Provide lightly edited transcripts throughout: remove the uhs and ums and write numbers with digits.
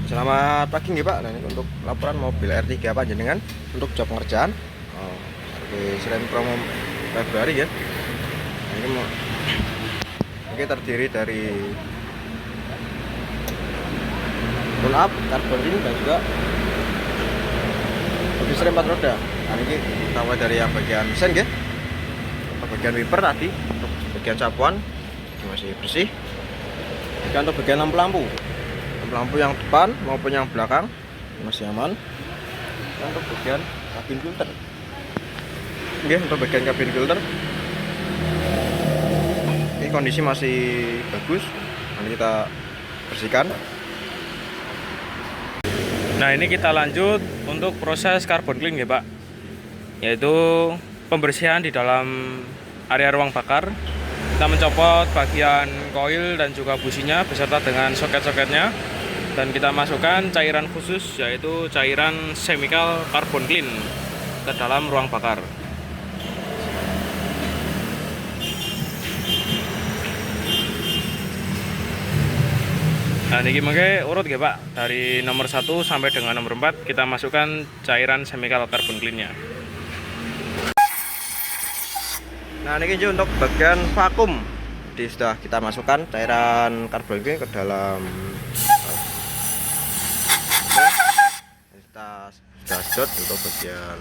Selamat pagi nih Pak. Nah, ini untuk laporan mobil R3 Panjenengan untuk job pengerjaan di Selain Promo Februari ya. Nah, ini terdiri dari tune up, carbon ring dan juga mobil rem 4 roda. Nah, ini kita mulai dari yang bagian mesin ya. Bagian wiper tadi, untuk bagian sapuan ini masih bersih. Dan untuk bagian lampu-lampu yang depan maupun yang belakang masih aman. Dan untuk bagian kabin filter, untuk bagian kabin filter ini kondisi masih bagus. Nanti kita bersihkan. Nah, ini kita lanjut untuk proses carbon clean ya Pak, yaitu pembersihan di dalam area ruang bakar. Kita mencopot bagian koil dan juga businya beserta dengan soket-soketnya, dan kita masukkan cairan khusus yaitu cairan chemical carbon clean ke dalam ruang bakar. Nah, ini mungkin urut ya Pak, dari nomor 1 sampai dengan nomor 4 kita masukkan cairan chemical carbon clean-nya. Nah, ini untuk bagian vakum, jadi sudah kita masukkan cairan carbon clean ke dalam. Kita sudah sedot untuk bagian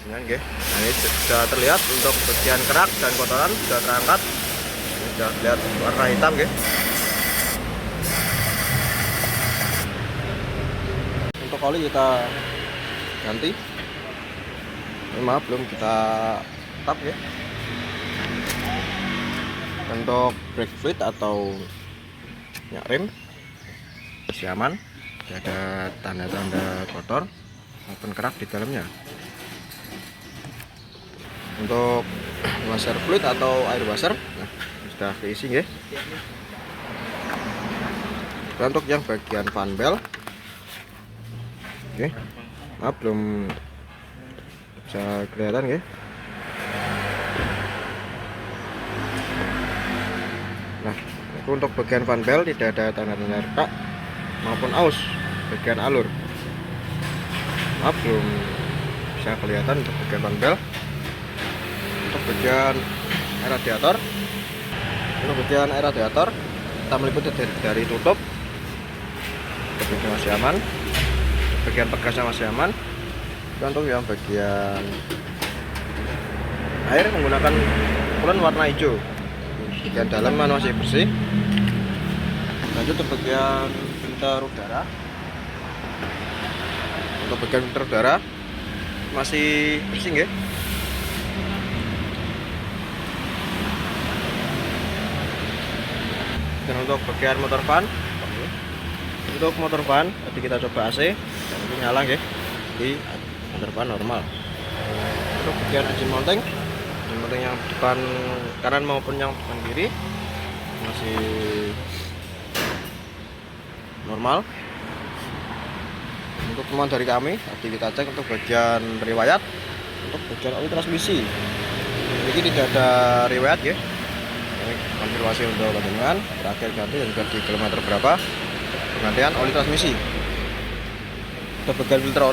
sini ya. Nah, ini sudah terlihat untuk bagian kerak dan kotoran sudah terangkat. Ini sudah terlihat warna hitam ya. Untuk oli kita ganti. Ini maaf belum kita tap ya. Untuk brake fluid atau minyak rem masih aman, tidak ada tanda-tanda kotor maupun kerak di dalamnya. Untuk washer fluid atau air washer, nah, sudah keisi ya. Dan untuk yang bagian fan belt, oke, maaf belum bisa kelihatan ya. Nah, untuk bagian fan belt tidak ada tanda-tanda retak maupun aus bagian alur. Maaf belum bisa kelihatan untuk bagian fan belt. Untuk bagian radiator, kita meliputi dari tutup, bagian masih aman, bagian pegasnya masih aman. Dan untuk yang bagian air menggunakan coolant warna hijau, bagian dalam masih bersih. Lanjut ke bagian filter udara. Untuk bagian filter udara masih bersih ya. Dan untuk bagian motor fan, tadi kita coba AC dan ini nyala ya, di motor fan normal. Untuk bagian engine mounting yang depan kanan maupun yang depan kiri masih normal. Untuk temuan dari kami tadi kita cek untuk bagian riwayat, untuk bagian oli transmisi ini tidak ada riwayat ya. Ini konfirmasi untuk panjenengan terakhir ganti dan juga di kilometer berapa penggantian oli transmisi. Untuk bagian filter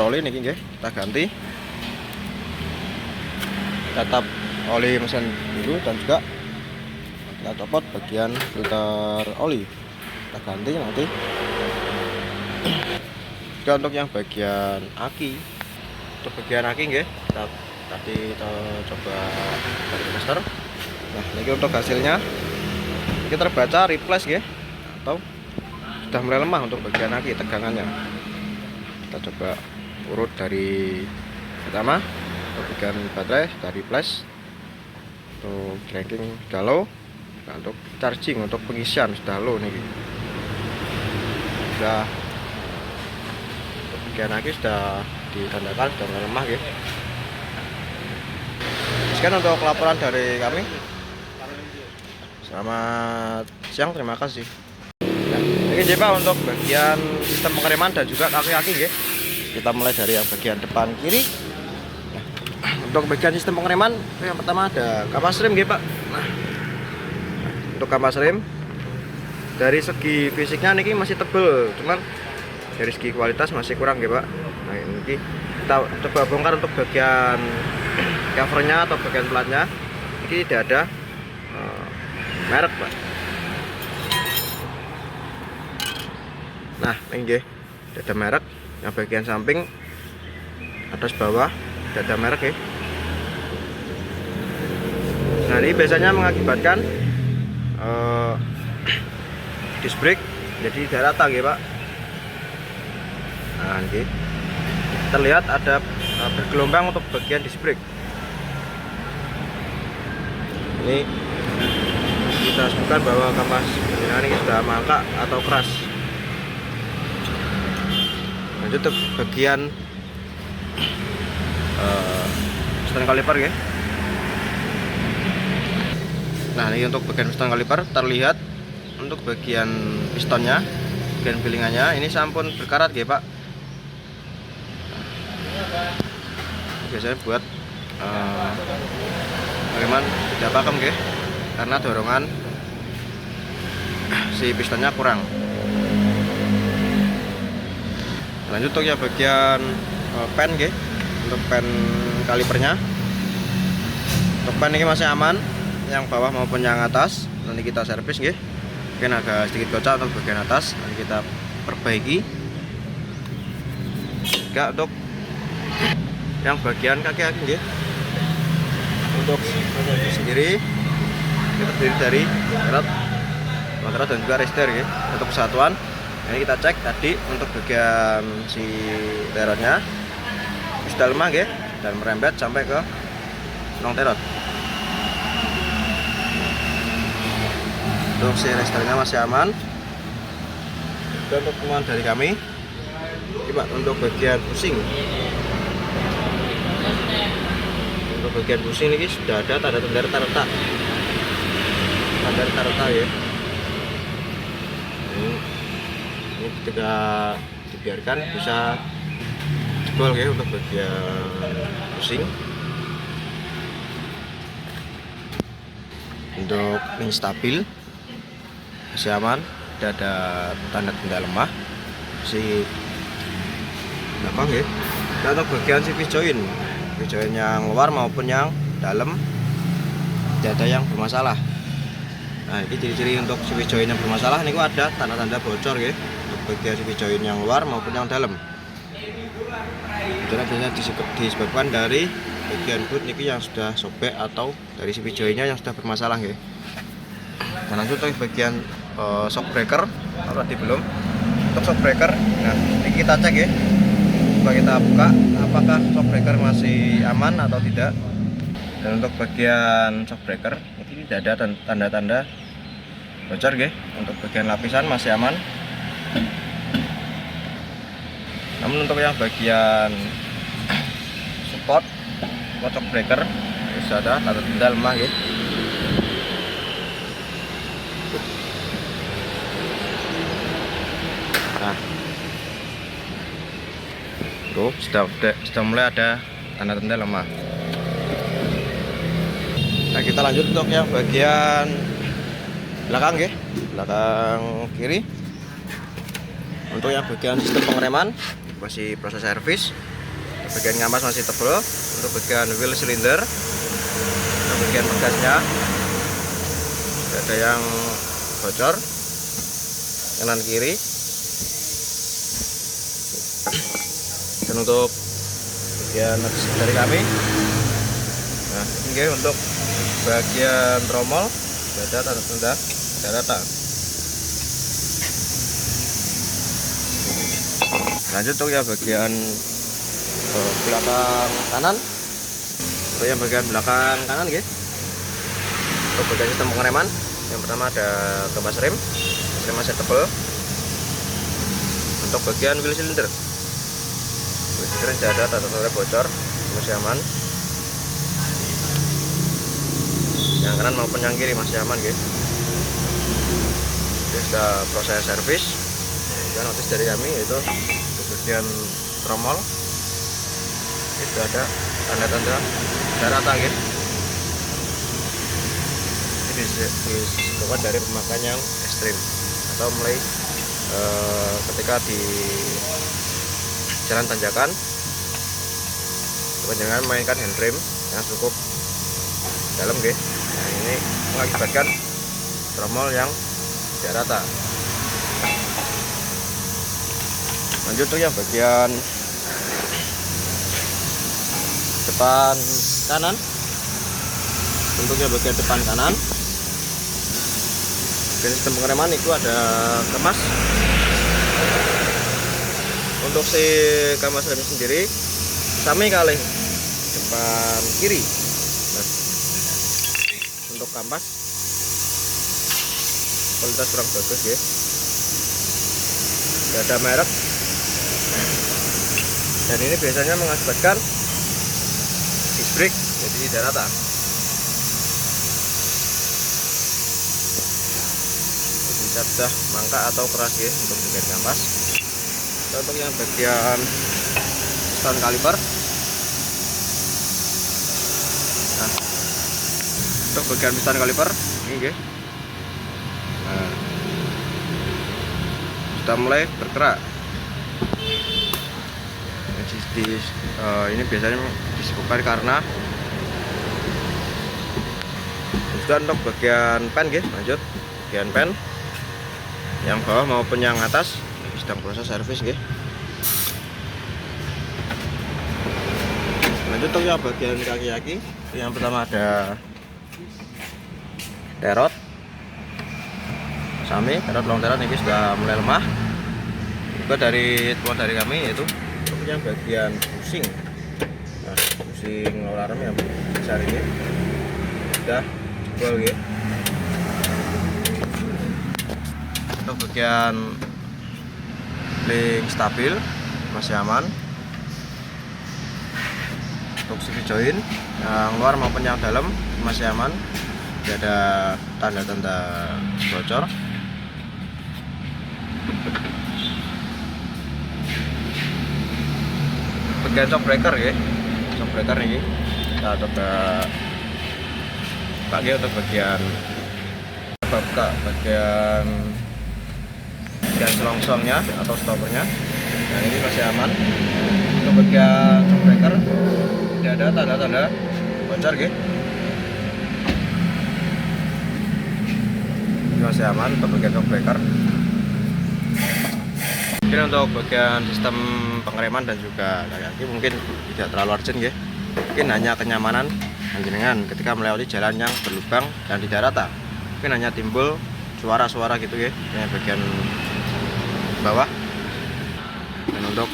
oli, ini kita ganti, tetap oli mesin dulu dan juga kita copot bagian filter oli, kita ganti nanti. Dan untuk yang bagian aki, kita tadi kita coba dari tester. Nah, ini untuk hasilnya ini terbaca replace ya, atau sudah mulai lemah untuk bagian aki tegangannya. Kita coba urut dari pertama. Untuk bagian baterai sudah replace, untuk cranking sudah low. Nah, untuk charging, untuk pengisian sudah low nih. Sudah untuk bagian aki sudah ditandakan sudah mulai lemah ya. Sekian untuk laporan dari kami. Selamat siang, terima kasih. Nah, ini Pak untuk bagian sistem pengereman dan juga kaki-kaki ya. Kita mulai dari yang bagian depan kiri. Nah, untuk bagian sistem pengereman yang pertama ada kapas rem ya Pak. Nah, untuk kapas rem dari segi fisiknya niki masih tebel, cuman dari segi kualitas masih kurang ya Pak. Nah ini kita coba bongkar untuk bagian covernya atau bagian platnya. Ini tidak ada merek Pak. Nah ini tidak ada merek. Yang bagian samping atas bawah tidak ada merek ya. Nah ini biasanya mengakibatkan disc brake jadi tidak rata ya Pak. Nah ini terlihat ada bergelombang untuk bagian disc brake. Ini kita sebutkan bahwa kampas bensingan ini sudah mangkrak atau keras. Lanjut ke bagian piston kaliper ya. Nah ini untuk bagian piston kaliper terlihat untuk bagian pistonnya, bagian pilingannya ini sampun berkarat ya Pak. Biasanya buat bagaimana tidak pakem ya, karena dorongan si pistonnya kurang. Lanjut untuk ya bagian pen ya, untuk pen kalipernya. Untuk pen ini masih aman, yang bawah maupun yang atas. Nanti kita servis ya. Mungkin agak sedikit kocak untuk bagian atas, nanti kita perbaiki. Juga untuk yang bagian kaki-kaki ya. Untuk sendiri ini terdiri dari rod dan juga rester ya. Untuk kesatuan ini kita cek tadi untuk bagian si terotnya sudah lemah ya, dan merembet sampai ke long terot. Untuk si resternya masih aman. Dan untuk temuan dari kami coba untuk bagian pusing, untuk bagian pusing ini sudah ada tanda-tanda retak-retak, tanda retak-retak ya. Ini ketika dibiarkan bisa jebol ya untuk bagian pusing. Untuk ini stabil, masih aman, tidak ada tanda-tanda lemah si belakang ya. Dan untuk bagian CV join yang luar maupun yang dalam tidak ada yang bermasalah. Nah ini ciri-ciri untuk CV join yang bermasalah ini ada tanda-tanda bocor ya, untuk bagian CV join yang luar maupun yang dalam. Bocornya biasanya disebabkan dari bagian boot niki yang sudah sobek atau dari CV joinnya yang sudah bermasalah ya. Nah lanjut untuk bagian shock breaker, kalau tadi belum. Untuk shock breaker, nah ini kita cek ya, coba kita buka apakah shock breaker masih aman atau tidak. Dan untuk bagian shock breaker ini tidak ada tanda-tanda bocor ya. Untuk bagian lapisan masih aman. Namun untuk yang bagian support shock breaker sudah ada tanda-tanda lemah ya. Nah, tuh sudah mulai ada tanda-tanda lemah. Nah kita lanjut untuk yang bagian belakang ya, belakang kiri. Untuk yang bagian sistem pengereman masih proses servis. Untuk bagian ngampas masih tebal. Untuk bagian wheel cylinder, untuk bagian pegasnya tidak ada yang bocor kanan kiri. Dan untuk bagian dari kami, nah ini untuk bagian tromol ada tanda-tanda daratan. Lanjut untuk yang bagian belakang kanan. Untuk yang bagian belakang kanan ya, untuk bagian sistem pengereman yang pertama ada kampas rem masih tebal. Untuk bagian wheel cylinder tidak ada tanda-tanda bocor, masih aman. Yang kanan maupun yang kiri masih aman guys. Sudah proses servis. Dan notis dari kami yaitu bagian tromol itu ada tanda-tanda daratan guys. Ini disebabkan dari pemakaian yang ekstrim atau mulai ketika di jalan tanjakan panjenengan mainkan handrem yang cukup dalam nggih. Nah, ini mengakibatkan tromol yang tidak rata. Lanjut tuh yang bagian depan kanan. Untuknya bagian depan kanan, sistem pengereman itu ada kemas. Untuk si kemas rem sendiri sami kali depan kiri. Nah, untuk kampas kualitas kurang bagus ya, tidak ada merek, dan ini biasanya mengakibatkan disc brake jadi tidak rata. Sudah mangkak atau keras ya untuk bagian kampas. Untuk yang bagian piston kaliper, nah, untuk bagian piston kaliper ini ya, nah, sudah mulai bergerak. Ini biasanya disebabkan karena sudah. Untuk bagian pen ya, lanjut bagian pen yang bawah maupun yang atas ini sedang proses servis nggih. Lanjut untuk yang bagian kaki-kaki, yang pertama ada terot sami, terot long terot ini sudah mulai lemah. Juga dari temuan dari kami yaitu untuk yang bagian pusing, nah pusing lower arm yang besar ini sudah jebol nggih. Untuk bagian link stabil masih aman. Untuk CV join yang luar maupun yang dalam masih aman, tidak ada tanda-tanda bocor. Bagian shock breaker ya, shock breaker ini kita coba pakai untuk bagian bagian selongsongnya atau stoppernya. Nah, ini masih aman. Untuk bagian shock breaker tidak ada tanda-tanda bocor gitu. Ini masih aman untuk bagian shock breaker. Mungkin untuk bagian sistem pengereman dan juga kaki mungkin tidak terlalu urgent ya. Mungkin hanya kenyamanan panjenengan ketika melewati jalan yang berlubang dan tidak rata. Mungkin hanya timbul suara-suara gitu ya, yang bagian bawah. Dan untuk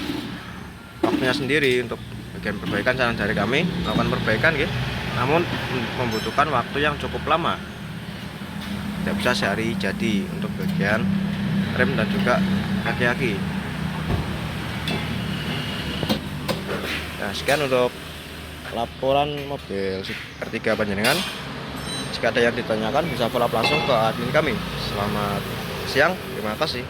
waktunya sendiri untuk bagian perbaikan, saran dari kami melakukan perbaikan ya, namun membutuhkan waktu yang cukup lama, tidak bisa sehari jadi untuk bagian rem dan juga kaki-kaki. Nah, sekian untuk laporan mobil R3 panjenengan. Jika ada yang ditanyakan bisa follow up langsung ke admin kami. Selamat siang, terima kasih.